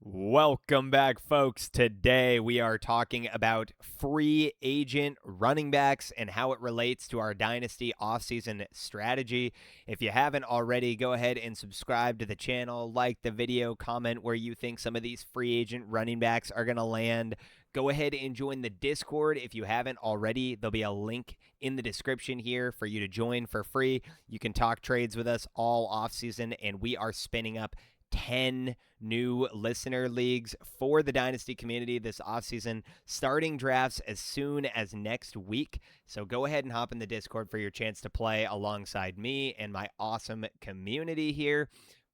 Welcome back, folks. Today we are talking about free agent running backs and how it relates to our Dynasty offseason strategy. If you haven't already, go ahead and subscribe to the channel, like the video, comment where you think some of these free agent running backs are going to land. Go ahead and join the Discord if you haven't already. There'll be a link in the description here for you to join for free. You can talk trades with us all offseason, and we are spinning up 10 new listener leagues for the Dynasty community this offseason, starting drafts as soon as next week. So go ahead and hop in the Discord for your chance to play alongside me and my awesome community here.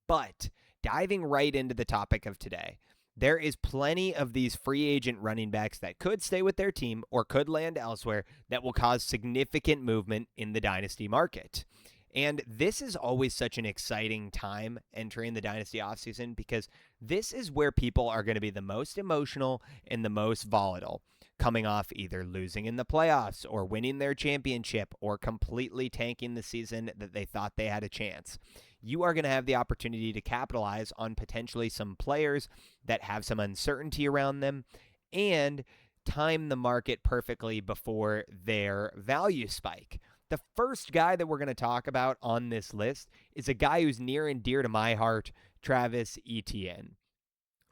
But diving right into the topic of today, there is plenty of these free agent running backs that could stay with their team or could land elsewhere that will cause significant movement in the Dynasty market. And this is always such an exciting time entering the Dynasty offseason because this is where people are going to be the most emotional and the most volatile, coming off either losing in the playoffs or winning their championship or completely tanking the season that they thought they had a chance. You are going to have the opportunity to capitalize on potentially some players that have some uncertainty around them and time the market perfectly before their value spike. The first guy that we're going to talk about on this list is a guy who's near and dear to my heart, Travis Etienne.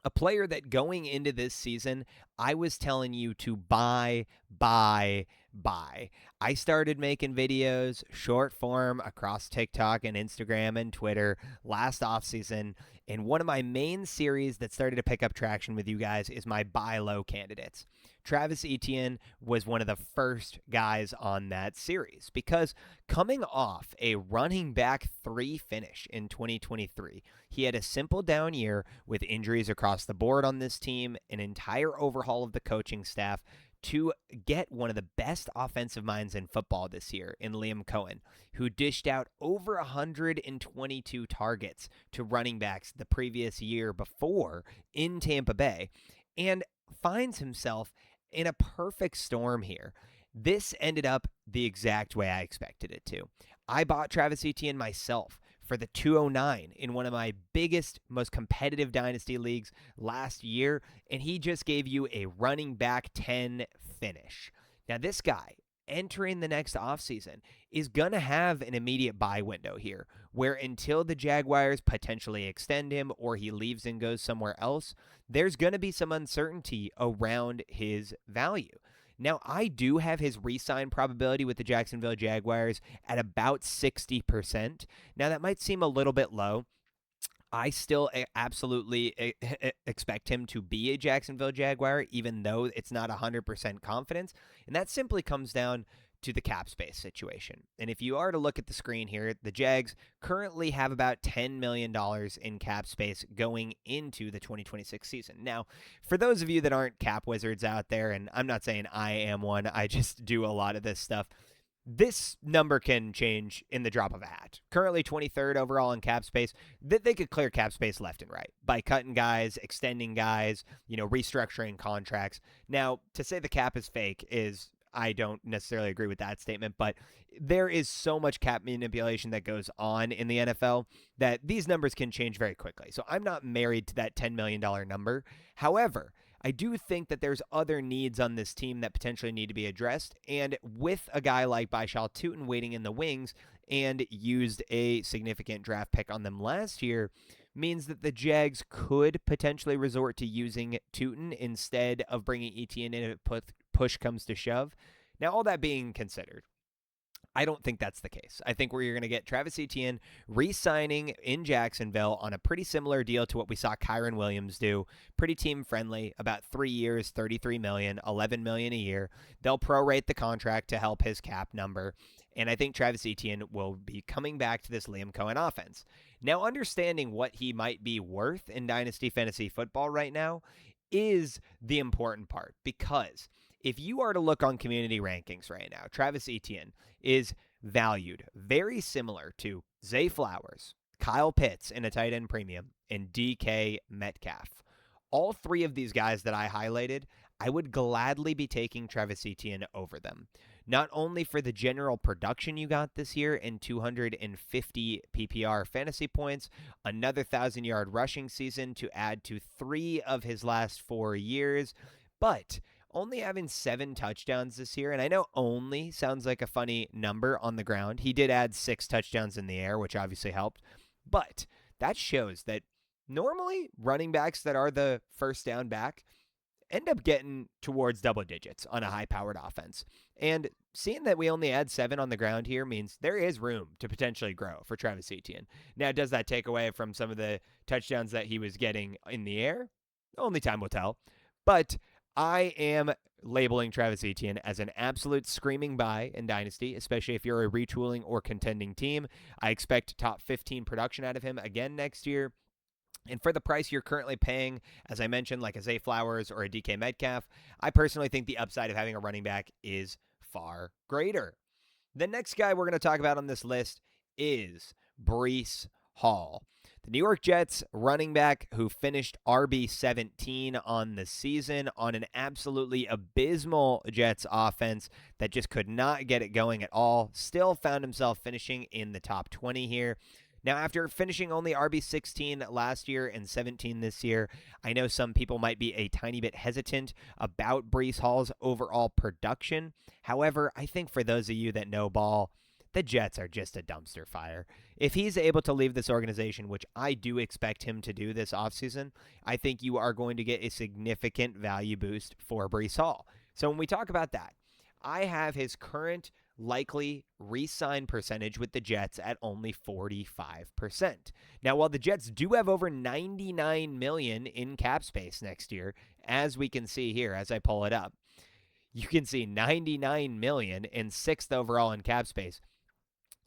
A player that going into this season, I was telling you to buy. I started making videos, short form, across TikTok and Instagram and Twitter last offseason. And one of my main series that started to pick up traction with you guys is my buy low candidates. Travis Etienne was one of the first guys on that series because coming off a running back 3 finish in 2023, he had a simple down year with injuries across the board on this team, an entire overhaul of the coaching staff to get one of the best offensive minds in football this year in Liam Cohen, who dished out over 122 targets to running backs the previous year before in Tampa Bay, and finds himself in a perfect storm here. This ended up the exact way I expected it to. I bought Travis Etienne myself for the 209 in one of my biggest, most competitive Dynasty leagues last year, and he just gave you a running back 10 finish. Now, this guy entering the next offseason is going to have an immediate buy window here, where until the Jaguars potentially extend him or he leaves and goes somewhere else, there's going to be some uncertainty around his value. Now, I do have his re-sign probability with the Jacksonville Jaguars at about 60%. Now, that might seem a little bit low. I still absolutely expect him to be a Jacksonville Jaguar, even though it's not 100% confidence. And that simply comes down to the cap space situation. And if you are to look at the screen here, the Jags currently have about $10 million in cap space going into the 2026 season. Now, for those of you that aren't cap wizards out there, and I'm not saying I am one, I just do a lot of this stuff, this number can change in the drop of a hat. Currently 23rd overall in cap space. They could clear cap space left and right by cutting guys, extending guys, restructuring contracts. Now, to say the cap is fake is, I don't necessarily agree with that statement, but there is so much cap manipulation that goes on in the NFL that these numbers can change very quickly. So I'm not married to that $10 million number. However, I do think that there's other needs on this team that potentially need to be addressed. And with a guy like Baishal Tutin waiting in the wings and used a significant draft pick on them last year, means that the Jags could potentially resort to using Tutin instead of bringing Etienne in if push comes to shove. Now, all that being considered, I don't think that's the case. I think where you're going to get Travis Etienne re-signing in Jacksonville on a pretty similar deal to what we saw Kyren Williams do. Pretty team friendly, about 3 years, $33 million, $11 million a year. They'll prorate the contract to help his cap number. And I think Travis Etienne will be coming back to this Liam Cohen offense. Now, understanding what he might be worth in Dynasty Fantasy Football right now is the important part, because if you are to look on community rankings right now, Travis Etienne is valued very similar to Zay Flowers, Kyle Pitts in a tight end premium, and DK Metcalf. All three of these guys that I highlighted, I would gladly be taking Travis Etienne over them. not only for the general production you got this year in 250 PPR fantasy points, another 1,000-yard rushing season to add to 3 of his last 4 years, but only having 7 touchdowns this year. And I know only sounds like a funny number on the ground. He did add 6 touchdowns in the air, which obviously helped. But that shows that normally running backs that are the first down back end up getting towards double digits on a high-powered offense. And seeing that we only had 7 on the ground here means there is room to potentially grow for Travis Etienne. Now, does that take away from some of the touchdowns that he was getting in the air? Only time will tell. But I am labeling Travis Etienne as an absolute screaming buy in Dynasty, especially if you're a retooling or contending team. I expect top 15 production out of him again next year. And for the price you're currently paying, as I mentioned, like a Zay Flowers or a DK Metcalf, I personally think the upside of having a running back is far greater. The next guy we're going to talk about on this list is Breece Hall. The New York Jets running back who finished RB17 on the season on an absolutely abysmal Jets offense that just could not get it going at all, still found himself finishing in the top 20 here. Now, after finishing only RB16 last year and 17 this year, I know some people might be a tiny bit hesitant about Breece Hall's overall production. However, I think for those of you that know ball, the Jets are just a dumpster fire. If he's able to leave this organization, which I do expect him to do this offseason, I think you are going to get a significant value boost for Breece Hall. So when we talk about that, I have his current likely re-sign percentage with the Jets at only 45%. Now, while the Jets do have over $99 million in cap space next year, as we can see here as I pull it up, you can see $99 million and 6th overall in cap space.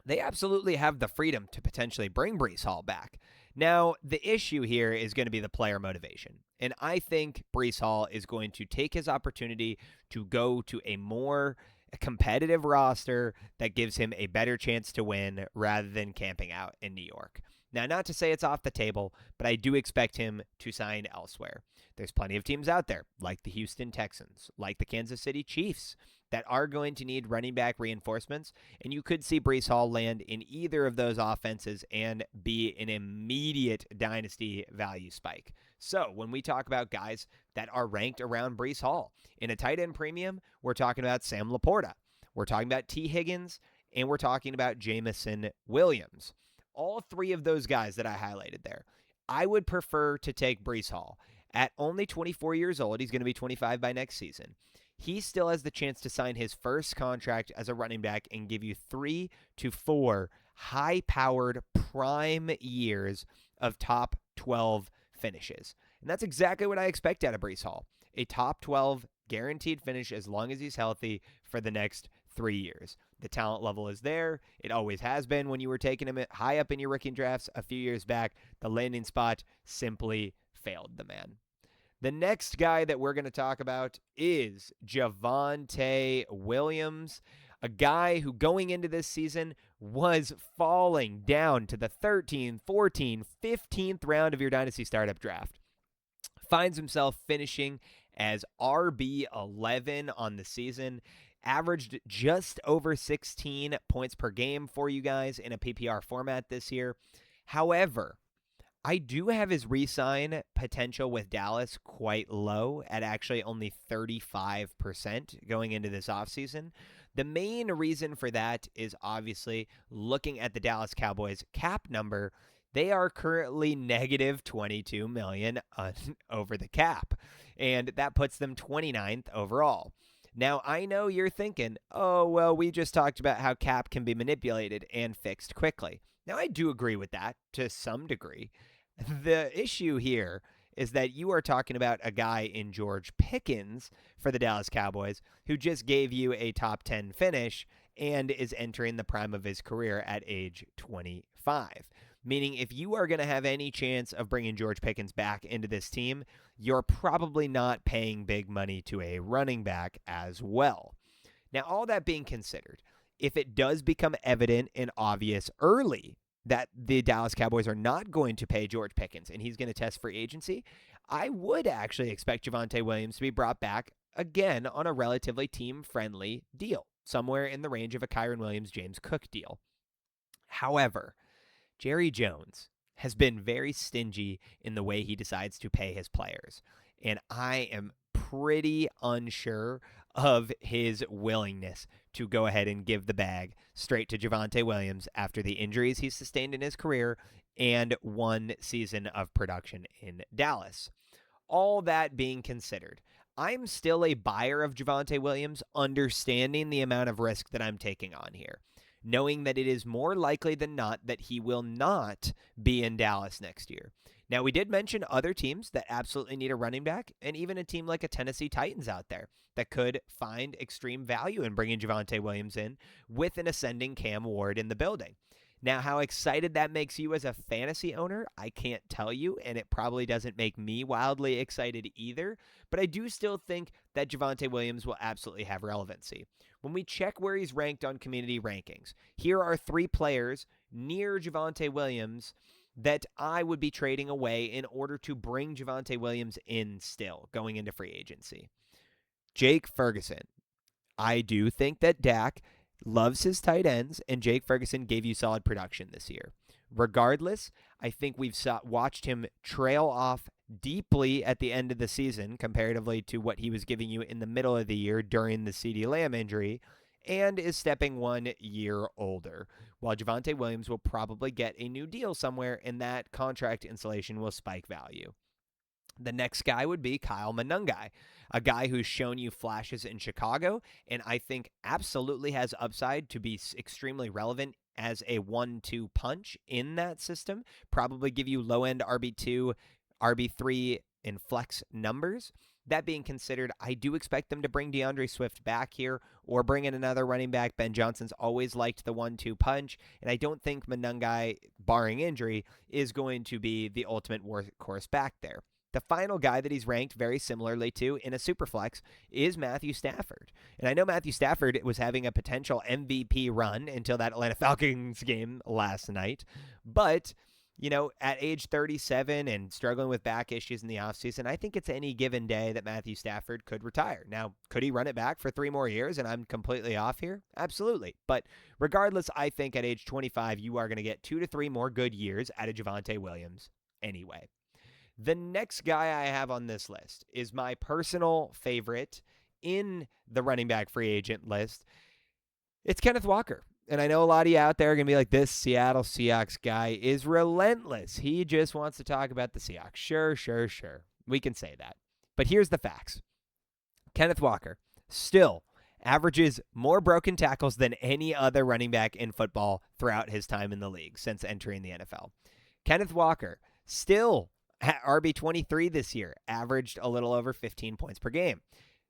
They absolutely have the freedom to potentially bring Breece Hall back. Now, the issue here is going to be the player motivation. And I think Breece Hall is going to take his opportunity to go to a more competitive roster that gives him a better chance to win rather than camping out in New York. Now, not to say it's off the table, but I do expect him to sign elsewhere. There's plenty of teams out there, like the Houston Texans, like the Kansas City Chiefs, that are going to need running back reinforcements, and you could see Breece Hall land in either of those offenses and be an immediate dynasty value spike. So when we talk about guys that are ranked around Breece Hall, in a tight end premium, we're talking about Sam Laporta, we're talking about T. Higgins, and we're talking about Jameson Williams. All 3 of those guys that I highlighted there, I would prefer to take Breece Hall. At only 24 years old, he's going to be 25 by next season. He still has the chance to sign his first contract as a running back and give you 3 to 4 high-powered prime years of top 12 finishes. And that's exactly what I expect out of Breece Hall. A top 12 guaranteed finish as long as he's healthy for the next 3 years. The talent level is there. It always has been when you were taking him high up in your rookie drafts a few years back. The landing spot simply failed the man. The next guy that we're going to talk about is Javonte Williams, a guy who going into this season was falling down to the 13th, 14th, 15th round of your Dynasty Startup Draft. Finds himself finishing as RB11 on the season, averaged just over 16 points per game for you guys in a PPR format this year. However, I do have his re-sign potential with Dallas quite low at actually only 35% going into this offseason. The main reason for that is obviously looking at the Dallas Cowboys cap number. They are currently negative $22 million over the cap, and that puts them 29th overall. Now, I know you're thinking, oh, well, we just talked about how cap can be manipulated and fixed quickly. Now, I do agree with that to some degree. The issue here is that you are talking about a guy in George Pickens for the Dallas Cowboys who just gave you a top 10 finish and is entering the prime of his career at age 25. Meaning if you are going to have any chance of bringing George Pickens back into this team, you're probably not paying big money to a running back as well. Now, all that being considered, if it does become evident and obvious early that the Dallas Cowboys are not going to pay George Pickens and he's going to test free agency, I would actually expect Javonte Williams to be brought back again on a relatively team-friendly deal. somewhere in the range of a Kyron Williams, James Cook deal. However, Jerry Jones has been very stingy in the way he decides to pay his players. And I am pretty unsure of his willingness to go ahead and give the bag straight to Javonte Williams after the injuries he's sustained in his career and 1 season of production in Dallas. All that being considered, I'm still a buyer of Javonte Williams, understanding the amount of risk that I'm taking on here, knowing that it is more likely than not that he will not be in Dallas next year. Now, we did mention other teams that absolutely need a running back, and even a team like a Tennessee Titans out there that could find extreme value in bringing Javonte Williams in with an ascending Cam Ward in the building. Now, how excited that makes you as a fantasy owner, I can't tell you, and it probably doesn't make me wildly excited either, but I do still think that Javonte Williams will absolutely have relevancy. When we check where he's ranked on community rankings, here are 3 players near Javonte Williams that I would be trading away in order to bring Javonte Williams in still going into free agency. Jake Ferguson. I do think that Dak loves his tight ends, and Jake Ferguson gave you solid production this year. Regardless, I think we've watched him trail off deeply at the end of the season comparatively to what he was giving you in the middle of the year during the CeeDee Lamb injury, and is stepping 1 year older, while Javonte Williams will probably get a new deal somewhere, and that contract insulation will spike value. The next guy would be Kyle Monangai, a guy who's shown you flashes in Chicago, and I think absolutely has upside to be extremely relevant as a 1-2 punch in that system. Probably give you low-end RB2, RB3, and flex numbers. That being considered, I do expect them to bring DeAndre Swift back here or bring in another running back. Ben Johnson's always liked the 1-2 punch, and I don't think Monangai, barring injury, is going to be the ultimate workhorse back there. The final guy that he's ranked very similarly to in a superflex is Matthew Stafford. And I know Matthew Stafford was having a potential MVP run until that Atlanta Falcons game last night. But, at age 37 and struggling with back issues in the offseason, I think it's any given day that Matthew Stafford could retire. Now, could he run it back for 3 more years and I'm completely off here? Absolutely. But regardless, I think at age 25, you are going to get 2 to 3 more good years out of Javonte Williams anyway. The next guy I have on this list is my personal favorite in the running back free agent list. It's Kenneth Walker. And I know a lot of you out there are going to be like, this Seattle Seahawks guy is relentless. He just wants to talk about the Seahawks. Sure. We can say that. But here's the facts. Kenneth Walker still averages more broken tackles than any other running back in football throughout his time in the league since entering the NFL. Kenneth Walker still at RB23 this year, averaged a little over 15 points per game.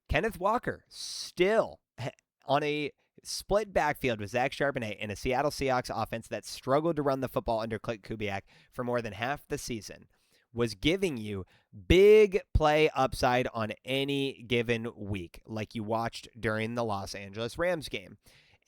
Kenneth Walker still on a split backfield with Zach Charbonnet in a Seattle Seahawks offense that struggled to run the football under Clint Kubiak for more than half the season, was giving you big play upside on any given week, like you watched during the Los Angeles Rams game.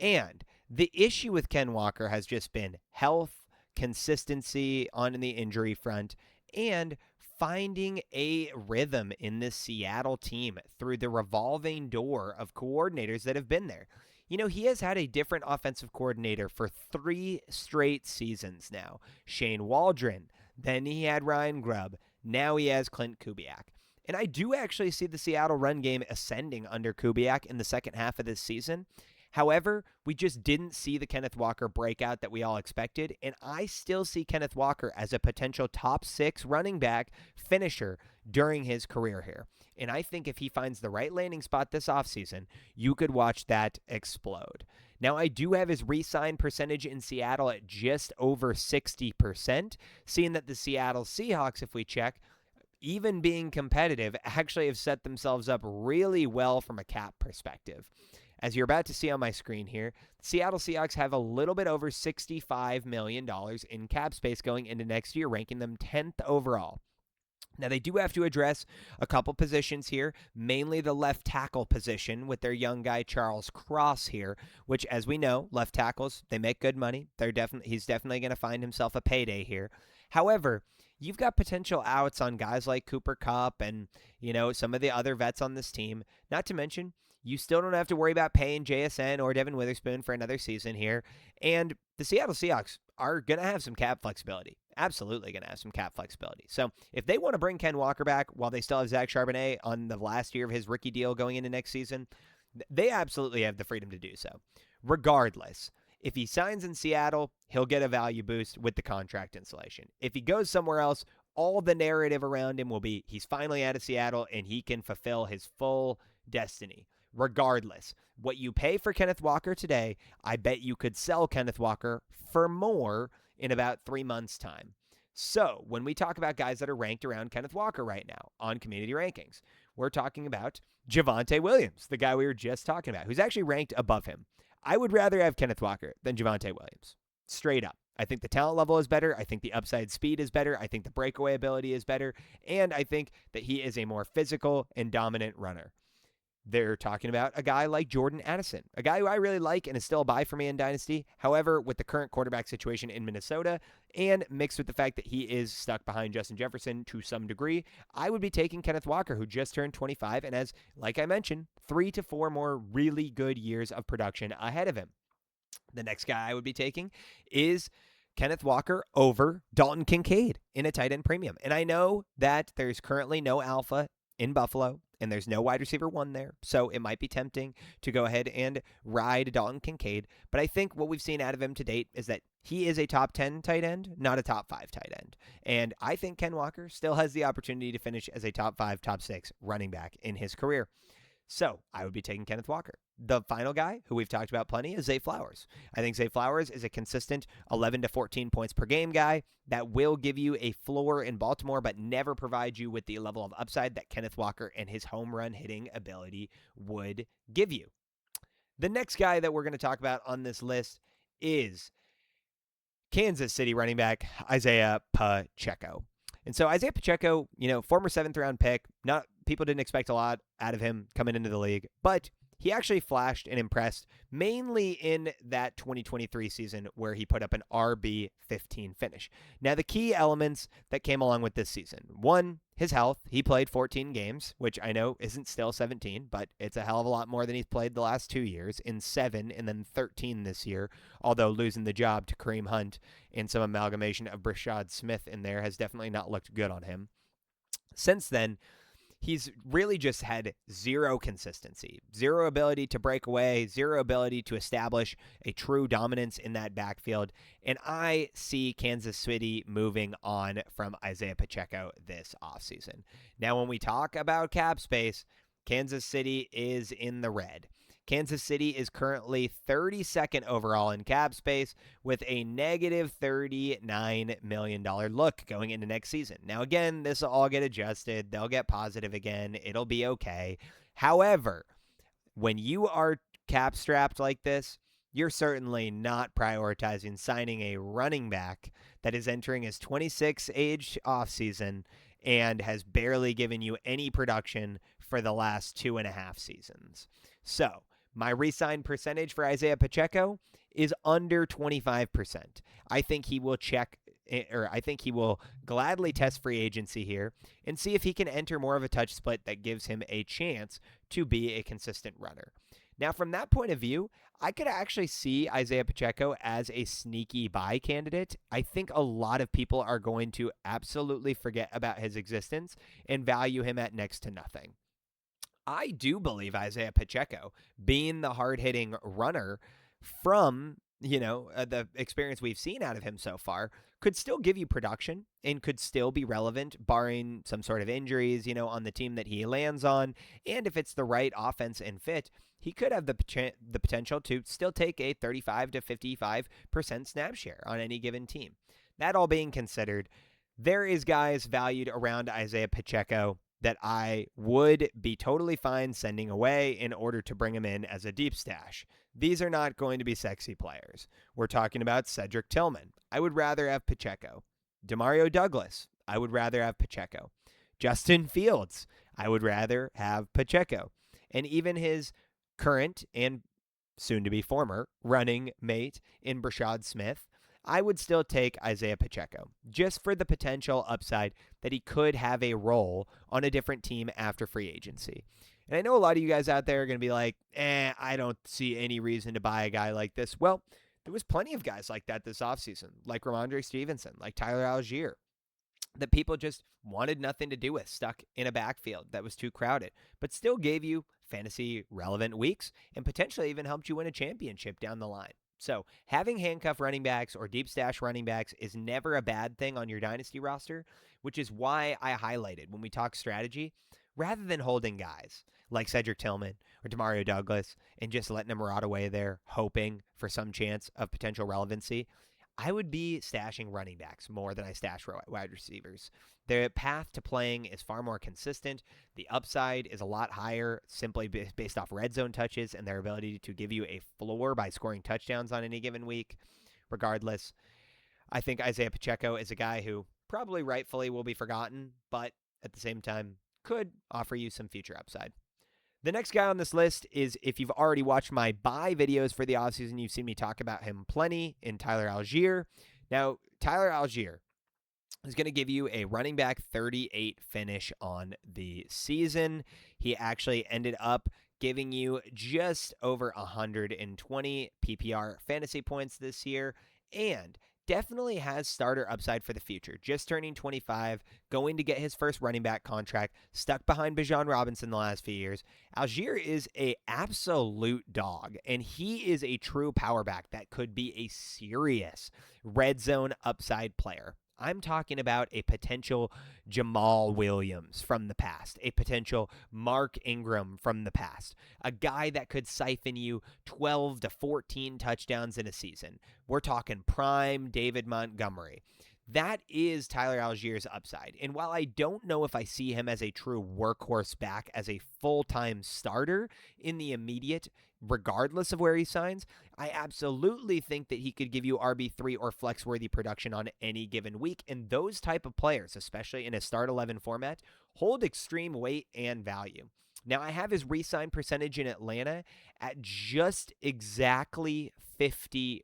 And the issue with Ken Walker has just been health, consistency on the injury front, and finding a rhythm in this Seattle team through the revolving door of coordinators that have been there. He has had a different offensive coordinator for 3 straight seasons now. Shane Waldron, then he had Ryan Grubb, now he has Clint Kubiak. And I do actually see the Seattle run game ascending under Kubiak in the second half of this season. However, we just didn't see the Kenneth Walker breakout that we all expected, and I still see Kenneth Walker as a potential top 6 running back finisher during his career here. And I think if he finds the right landing spot this offseason, you could watch that explode. Now, I do have his re-sign percentage in Seattle at just over 60%, seeing that the Seattle Seahawks, if we check, even being competitive, actually have set themselves up really well from a cap perspective. As you're about to see on my screen here, the Seattle Seahawks have a little bit over $65 million in cap space going into next year, ranking them 10th overall. Now, they do have to address a couple positions here, mainly the left tackle position with their young guy Charles Cross here, which, as we know, left tackles, they make good money. He's definitely going to find himself a payday here. However, you've got potential outs on guys like Cooper Kupp and, some of the other vets on this team. Not to mention, You still don't have to worry about paying JSN or Devin Witherspoon for another season here. And the Seattle Seahawks are going to have some cap flexibility. Absolutely going to have some cap flexibility. So if they want to bring Ken Walker back while they still have Zach Charbonnet on the last year of his rookie deal going into next season, they absolutely have the freedom to do so. Regardless, if he signs in Seattle, he'll get a value boost with the contract insulation. If he goes somewhere else, all the narrative around him will be he's finally out of Seattle and he can fulfill his full destiny. Regardless, what you pay for Kenneth Walker today, I bet you could sell Kenneth Walker for more in about 3 months' time. So when we talk about guys that are ranked around Kenneth Walker right now on community rankings, we're talking about Javonte Williams, the guy we were just talking about, who's actually ranked above him. I would rather have Kenneth Walker than Javonte Williams. Straight up. I think the talent level is better. I think the upside speed is better. I think the breakaway ability is better. And I think that he is a more physical and dominant runner. They're talking about a guy like Jordan Addison, a guy who I really like and is still a buy for me in Dynasty. However, with the current quarterback situation in Minnesota and mixed with the fact that he is stuck behind Justin Jefferson to some degree, I would be taking Kenneth Walker, who just turned 25 and has, like I mentioned, 3 to 4 more really good years of production ahead of him. The next guy I would be taking is Kenneth Walker over Dalton Kincaid in a tight end premium. And I know that there's currently no alpha in Buffalo, and there's no wide receiver 1 there, so it might be tempting to go ahead and ride Dalton Kincaid. But I think what we've seen out of him to date is that he is a top 10 tight end, not a top 5 tight end. And I think Ken Walker still has the opportunity to finish as a top 5, top 6 running back in his career. So I would be taking Kenneth Walker. The final guy, who we've talked about plenty, is Zay Flowers. I think Zay Flowers is a consistent 11 to 14 points per game guy that will give you a floor in Baltimore, but never provide you with the level of upside that Kenneth Walker and his home run hitting ability would give you. The next guy that we're going to talk about on this list is Kansas City running back Isaiah Pacheco. And so Isaiah Pacheco, former 7th round pick, people didn't expect a lot out of him coming into the league, but he actually flashed and impressed mainly in that 2023 season where he put up an RB15 finish. Now, the key elements that came along with this season: 1, his health. He played 14 games, which I know isn't still 17, but it's a hell of a lot more than he's played the last 2 years, in 7 and then 13 this year, although losing the job to Kareem Hunt and some amalgamation of Brashad Smith in there has definitely not looked good on him. Since then, he's really just had zero consistency, zero ability to break away, zero ability to establish a true dominance in that backfield. And I see Kansas City moving on from Isaiah Pacheco this offseason. Now, when we talk about cap space, Kansas City is in the red. Kansas City is currently 32nd overall in cap space with a negative $39 million look going into next season. Now, again, this will all get adjusted. They'll get positive again. It'll be okay. However, when you are cap strapped like this, you're certainly not prioritizing signing a running back that is entering his 26 age offseason and has barely given you any production for the last 2.5 seasons. So, my re-sign percentage for Isaiah Pacheco is under 25%. I think he will gladly test free agency here and see if he can enter more of a touch split that gives him a chance to be a consistent runner. Now, from that point of view, I could actually see Isaiah Pacheco as a sneaky buy candidate. I think a lot of people are going to absolutely forget about his existence and value him at next to nothing. I do believe Isaiah Pacheco, being the hard-hitting runner from, the experience we've seen out of him so far, could still give you production and could still be relevant, barring some sort of injuries, on the team that he lands on. And if it's the right offense and fit, he could have the potential to still take a 35 to 55% snap share on any given team. That all being considered, there is guys valued around Isaiah Pacheco that I would be totally fine sending away in order to bring him in as a deep stash. These are not going to be sexy players. We're talking about Cedric Tillman. I would rather have Pacheco. Demario Douglas. I would rather have Pacheco. Justin Fields. I would rather have Pacheco. And even his current and soon-to-be former running mate in Brashad Smith, I would still take Isaiah Pacheco, just for the potential upside that he could have a role on a different team after free agency. And I know a lot of you guys out there are going to be like, I don't see any reason to buy a guy like this. Well, there was plenty of guys like that this offseason, like Ramondre Stevenson, like Tyler Algier, that people just wanted nothing to do with, stuck in a backfield that was too crowded, but still gave you fantasy relevant weeks and potentially even helped you win a championship down the line. So having handcuff running backs or deep stash running backs is never a bad thing on your dynasty roster, which is why I highlighted when we talk strategy, rather than holding guys like Cedric Tillman or Demario Douglas and just letting them rot away there, hoping for some chance of potential relevancy, I would be stashing running backs more than I stash wide receivers. The path to playing is far more consistent. The upside is a lot higher simply based off red zone touches and their ability to give you a floor by scoring touchdowns on any given week. Regardless, I think Isaiah Pacheco is a guy who probably rightfully will be forgotten, but at the same time could offer you some future upside. The next guy on this list is, if you've already watched my buy videos for the offseason, you've seen me talk about him plenty, in Tyler Algier. Now, Tyler Algier is going to give you a running back 38 finish on the season. He actually ended up giving you just over 120 PPR fantasy points this year, and definitely has starter upside for the future. Just turning 25, going to get his first running back contract, stuck behind Bijan Robinson the last few years. Algier is a absolute dog, and he is a true power back that could be a serious red zone upside player. I'm talking about a potential Jamal Williams from the past, a potential Mark Ingram from the past, a guy that could siphon you 12 to 14 touchdowns in a season. We're talking prime David Montgomery. That is Tyler Algier's upside. And while I don't know if I see him as a true workhorse back, as a full-time starter in the immediate, regardless of where he signs, I absolutely think that he could give you RB3 or flex-worthy production on any given week. And those type of players, especially in a start 11 format, hold extreme weight and value. Now, I have his re-sign percentage in Atlanta at just exactly 50%.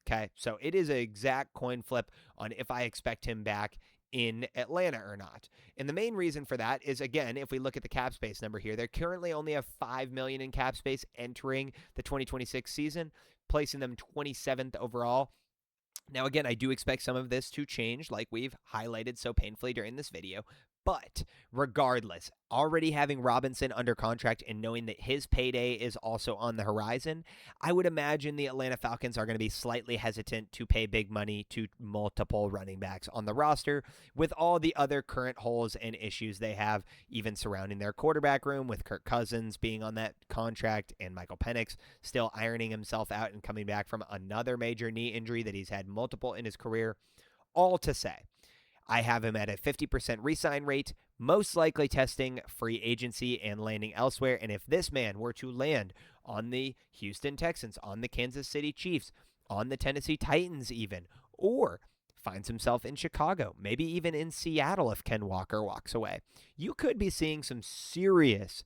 Okay, so it is an exact coin flip on if I expect him back in Atlanta or not. And the main reason for that is, again, if we look at the cap space number here, they currently only have $5 million in cap space entering the 2026 season, placing them 27th overall. Now, again, I do expect some of this to change, like we've highlighted so painfully during this video. But regardless, already having Robinson under contract and knowing that his payday is also on the horizon, I would imagine the Atlanta Falcons are going to be slightly hesitant to pay big money to multiple running backs on the roster, with all the other current holes and issues they have, even surrounding their quarterback room, with Kirk Cousins being on that contract and Michael Penix still ironing himself out and coming back from another major knee injury that he's had multiple in his career. All to say, I have him at a 50% re-sign rate, most likely testing free agency and landing elsewhere. And if this man were to land on the Houston Texans, on the Kansas City Chiefs, on the Tennessee Titans even, or finds himself in Chicago, maybe even in Seattle if Ken Walker walks away, you could be seeing some serious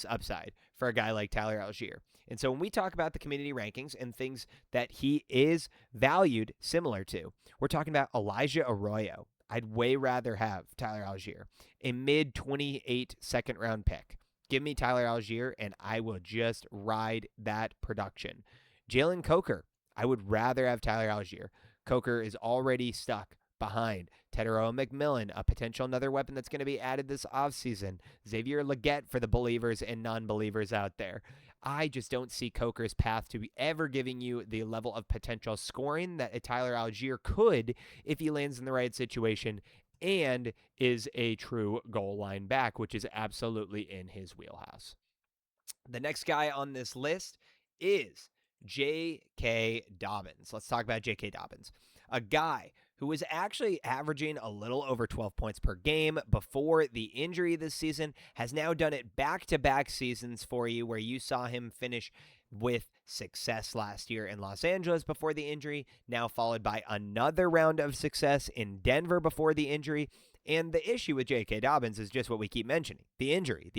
upside for a guy like Tyler Algier. And so when we talk about the community rankings and things that he is valued similar to, we're talking about Elijah Arroyo. I'd way rather have Tyler Algier, a mid-28 second-round pick. Give me Tyler Algier, and I will just ride that production. Jalen Coker, I would rather have Tyler Algier. Coker is already stuck behind Tedero McMillan, a potential another weapon that's going to be added this offseason. Xavier Legette for the believers and non-believers out there. I just don't see Coker's path to be ever giving you the level of potential scoring that a Tyler Algier could if he lands in the right situation and is a true goal line back, which is absolutely in his wheelhouse. The next guy on this list is J.K. Dobbins. Let's talk about J.K. Dobbins, a guy who was actually averaging a little over 12 points per game before the injury this season, has now done it back-to-back seasons for you, where you saw him finish with success last year in Los Angeles before the injury, now followed by another round of success in Denver before the injury. And the issue with J.K. Dobbins is just what we keep mentioning, the injury.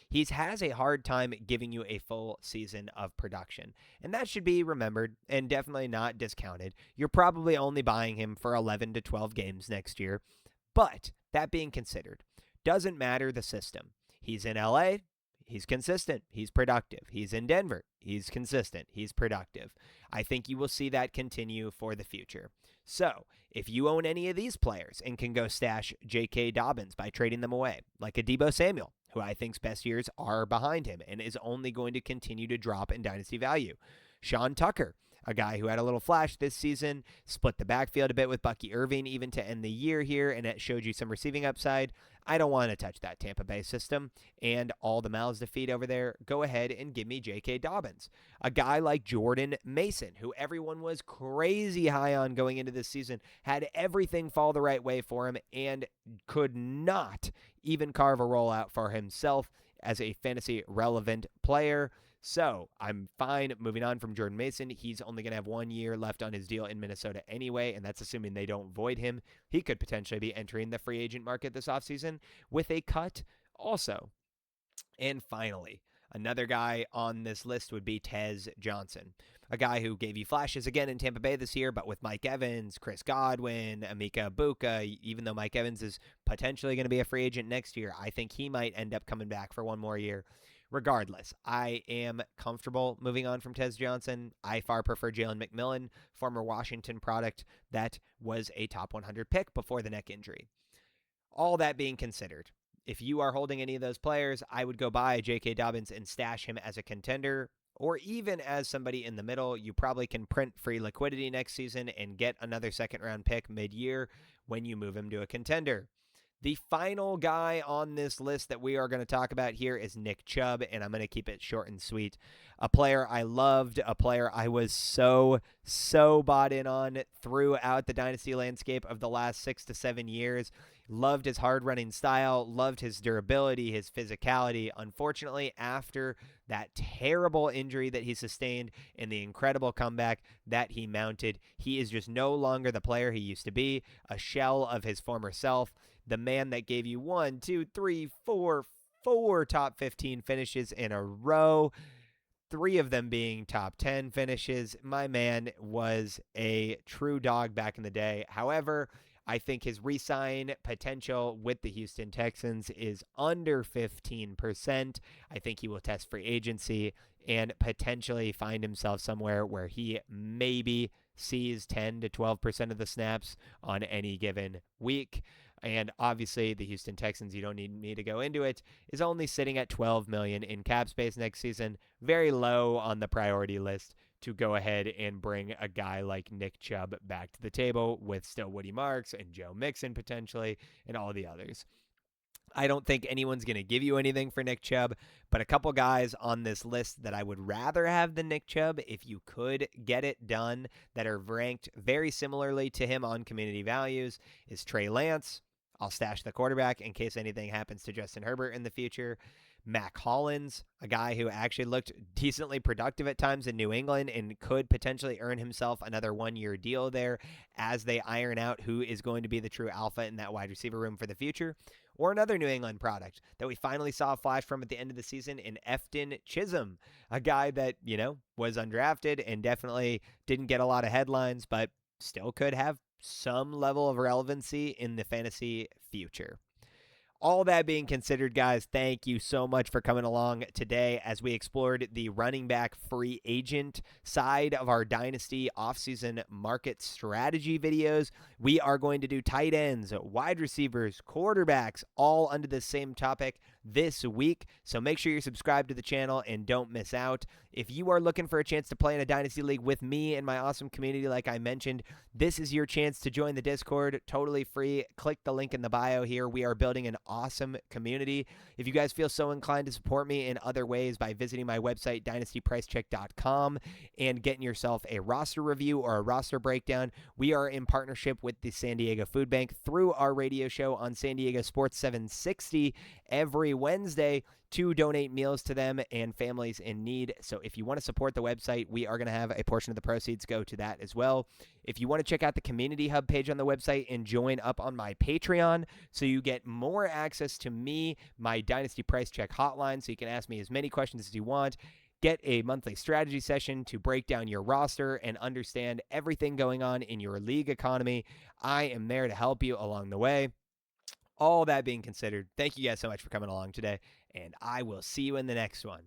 He has a hard time giving you a full season of production, and that should be remembered and definitely not discounted. You're probably only buying him for 11 to 12 games next year, but that being considered, doesn't matter the system. He's in LA. He's consistent. He's productive. He's in Denver. He's consistent. He's productive. I think you will see that continue for the future. So, if you own any of these players and can go stash J.K. Dobbins by trading them away, like a Deebo Samuel, who I think's best years are behind him and is only going to continue to drop in dynasty value. Sean Tucker, a guy who had a little flash this season, split the backfield a bit with Bucky Irving even to end the year here, and it showed you some receiving upside. I don't want to touch that Tampa Bay system and all the mouths to feed over there. Go ahead and give me J.K. Dobbins. A guy like Jordan Mason, who everyone was crazy high on going into this season, had everything fall the right way for him and could not even carve a rollout for himself as a fantasy relevant player. So I'm fine moving on from Jordan Mason. He's only going to have 1 year left on his deal in Minnesota anyway, and that's assuming they don't void him. He could potentially be entering the free agent market this offseason with a cut also. And finally, another guy on this list would be Tez Johnson, a guy who gave you flashes again in Tampa Bay this year, but with Mike Evans, Chris Godwin, Emeka Egbuka, even though Mike Evans is potentially going to be a free agent next year, I think he might end up coming back for one more year. Regardless, I am comfortable moving on from Tez Johnson. I far prefer Jalen McMillan, former Washington product that was a top 100 pick before the neck injury. All that being considered, if you are holding any of those players, I would go buy J.K. Dobbins and stash him as a contender, or even as somebody in the middle. You probably can print free liquidity next season and get another second-round pick mid-year when you move him to a contender. The final guy on this list that we are going to talk about here is Nick Chubb, and I'm going to keep it short and sweet. A player I loved, a player I was so bought in on throughout the dynasty landscape of the last 6 to 7 years. Loved his hard-running style, loved his durability, his physicality. Unfortunately, after that terrible injury that he sustained and the incredible comeback that he mounted, he is just no longer the player he used to be, a shell of his former self. The man that gave you 4 top 15 finishes in a row, 3 of them being top 10 finishes. My man was a true dog back in the day. However, I think his re-sign potential with the Houston Texans is under 15%. I think he will test free agency and potentially find himself somewhere where he maybe sees 10 to 12% of the snaps on any given week. And obviously, the Houston Texans, you don't need me to go into it, is only sitting at $12 million in cap space next season. Very low on the priority list to go ahead and bring a guy like Nick Chubb back to the table with still Woody Marks and Joe Mixon potentially and all the others. I don't think anyone's going to give you anything for Nick Chubb, but a couple guys on this list that I would rather have than Nick Chubb, if you could get it done, that are ranked very similarly to him on community values, is Trey Lance. I'll stash the quarterback in case anything happens to Justin Herbert in the future. Mac Hollins, a guy who actually looked decently productive at times in New England and could potentially earn himself another 1-year deal there as they iron out who is going to be the true alpha in that wide receiver room for the future. Or another New England product that we finally saw a flash from at the end of the season in Efton Chisholm, a guy that, was undrafted and definitely didn't get a lot of headlines, but still could have some level of relevancy in the fantasy future. All that being considered, guys, thank you so much for coming along today as we explored the running back free agent side of our Dynasty offseason market strategy videos. We are going to do tight ends, wide receivers, quarterbacks, all under the same topic this week. So make sure you're subscribed to the channel and don't miss out. If you are looking for a chance to play in a Dynasty League with me and my awesome community, like I mentioned, this is your chance to join the Discord, totally free. Click the link in the bio here. We are building an awesome community. If you guys feel so inclined to support me in other ways by visiting my website, dynastypricecheck.com, and getting yourself a roster review or a roster breakdown, we are in partnership with the San Diego Food Bank through our radio show on San Diego Sports 760 every Wednesday to donate meals to them and families in need. So if you want to support the website, we are going to have a portion of the proceeds go to that as well. If you want to check out the community hub page on the website and join up on my Patreon so you get more access to me, my Dynasty Price Check hotline, so you can ask me as many questions as you want, get a monthly strategy session to break down your roster and understand everything going on in your league economy. I am there to help you along the way. All that being considered, thank you guys so much for coming along today, and I will see you in the next one.